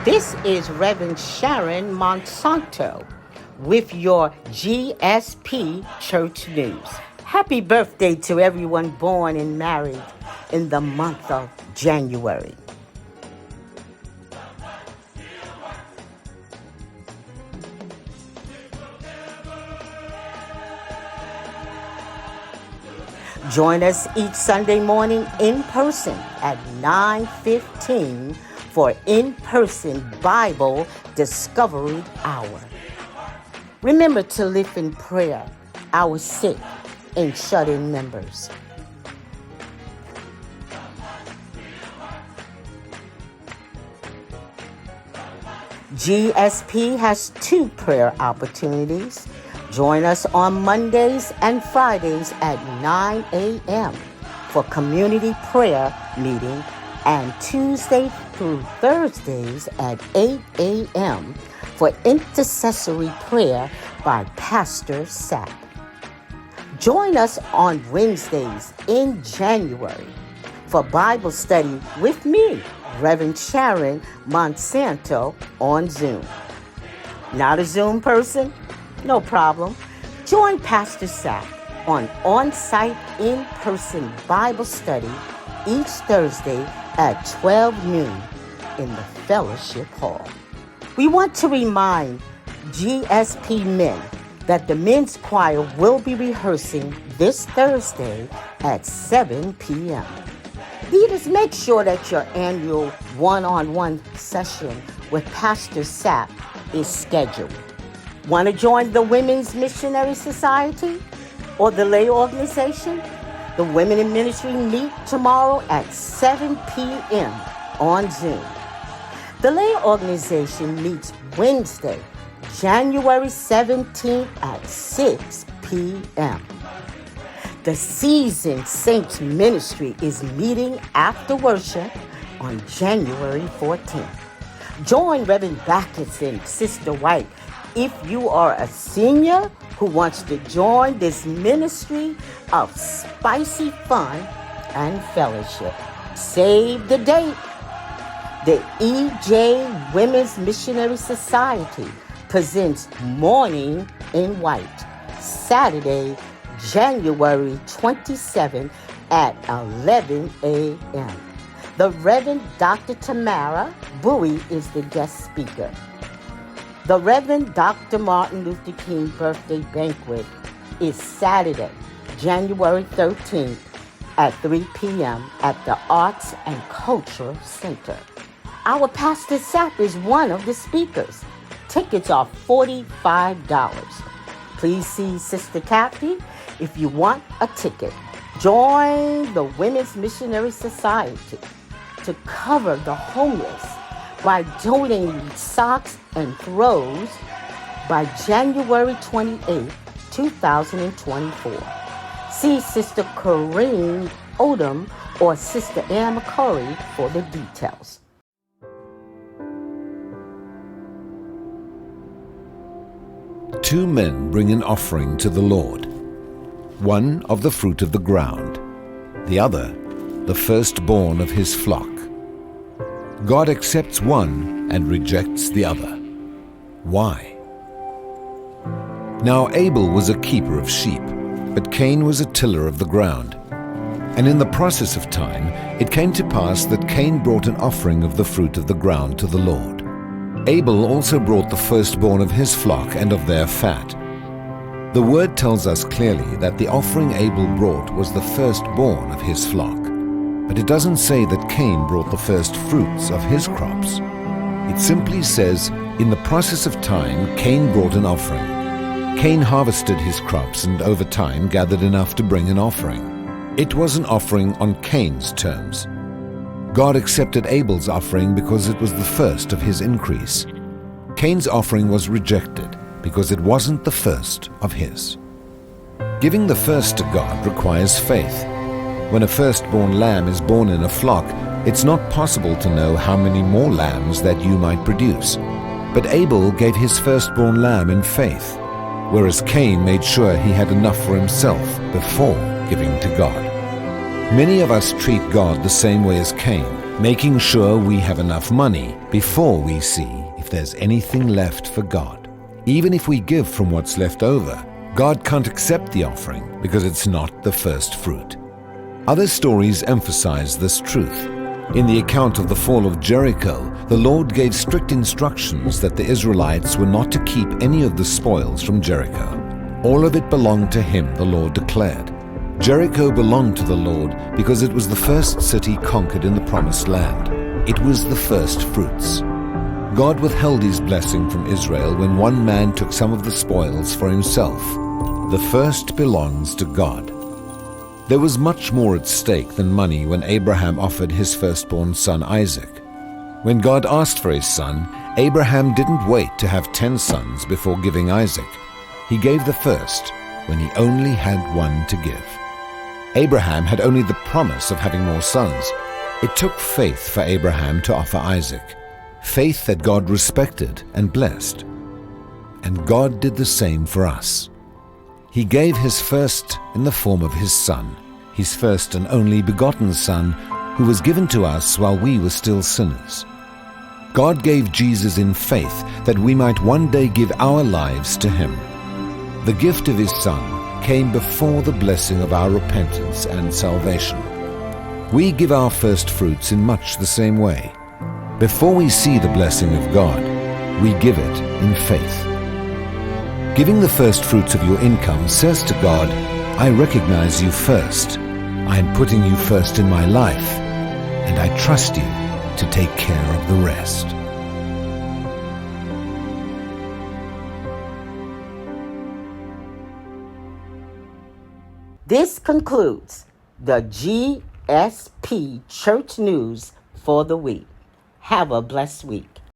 This is Reverend Sharon Monsanto with your GSP Church News. Happy birthday to everyone born and married in the month of January. Join us each Sunday morning in person at 9:15 for in-person Bible Discovery Hour. Remember to lift in prayer our sick and shut-in members. GSP has 2 prayer opportunities. Join us on Mondays and Fridays at 9 a.m. for community prayer meeting and Tuesday through Thursdays at 8 a.m. for intercessory prayer by Pastor Sapp. Join us on Wednesdays in January for Bible study with me, Reverend Sharon Monsanto, on Zoom. Not a Zoom person? No problem. Join Pastor Sapp on on-site in-person Bible study each Thursday at 12 noon in the Fellowship Hall. We want to remind GSP men that the men's choir will be rehearsing this Thursday at 7 p.m. Leaders, make sure that your annual one-on-one session with Pastor Sapp is scheduled. Want to join the Women's Missionary Society or the lay organization? The Women in Ministry meet tomorrow at 7 p.m. on Zoom. The lay organization meets Wednesday, January 17th at 6 p.m. The Seasoned Saints Ministry is meeting after worship on January 14th. Join Reverend Backus and Sister White if you are a senior who wants to join this ministry of spicy fun and fellowship. Save the date. The EJ Women's Missionary Society presents Morning in White, Saturday, January 27th at 11 a.m. The Reverend Dr. Tamara Bowie is the guest speaker. The Reverend Dr. Martin Luther King birthday banquet is Saturday, January 13th at 3 p.m. at the Arts and Culture Center. Our Pastor Sapp is one of the speakers. Tickets are $45. Please see Sister Kathy if you want a ticket. Join the Women's Missionary Society to cover the homeless by donating socks and throws by January 28, 2024. See Sister Corrine Odom or Sister Ann McCurry for the details. Two men bring an offering to the Lord, one of the fruit of the ground, the other the firstborn of his flock. God accepts one and rejects the other. Why? Now Abel was a keeper of sheep, but Cain was a tiller of the ground. And in the process of time, it came to pass that Cain brought an offering of the fruit of the ground to the Lord. Abel also brought the firstborn of his flock and of their fat. The word tells us clearly that the offering Abel brought was the firstborn of his flock. But it doesn't say that Cain brought the first fruits of his crops. It simply says, in the process of time, Cain brought an offering. Cain harvested his crops and over time gathered enough to bring an offering. It was an offering on Cain's terms. God accepted Abel's offering because it was the first of his increase. Cain's offering was rejected because it wasn't the first of his. Giving the first to God requires faith. When a firstborn lamb is born in a flock, it's not possible to know how many more lambs that you might produce. But Abel gave his firstborn lamb in faith, whereas Cain made sure he had enough for himself before giving to God. Many of us treat God the same way as Cain, making sure we have enough money before we see if there's anything left for God. Even if we give from what's left over, God can't accept the offering because it's not the first fruit. Other stories emphasize this truth. In the account of the fall of Jericho, the Lord gave strict instructions that the Israelites were not to keep any of the spoils from Jericho. All of it belonged to him, the Lord declared. Jericho belonged to the Lord because it was the first city conquered in the Promised Land. It was the first fruits. God withheld his blessing from Israel when one man took some of the spoils for himself. The first belongs to God. There was much more at stake than money when Abraham offered his firstborn son Isaac. When God asked for his son, Abraham didn't wait to have 10 sons before giving Isaac. He gave the first when he only had one to give. Abraham had only the promise of having more sons. It took faith for Abraham to offer Isaac, faith that God respected and blessed. And God did the same for us. He gave his first in the form of his Son, his first and only begotten Son, who was given to us while we were still sinners. God gave Jesus in faith that we might one day give our lives to him. The gift of his Son came before the blessing of our repentance and salvation. We give our first fruits in much the same way. Before we see the blessing of God, we give it in faith. Giving the first fruits of your income says to God, I recognize you first. I am putting you first in my life, and I trust you to take care of the rest. This concludes the GSP Church News for the week. Have a blessed week.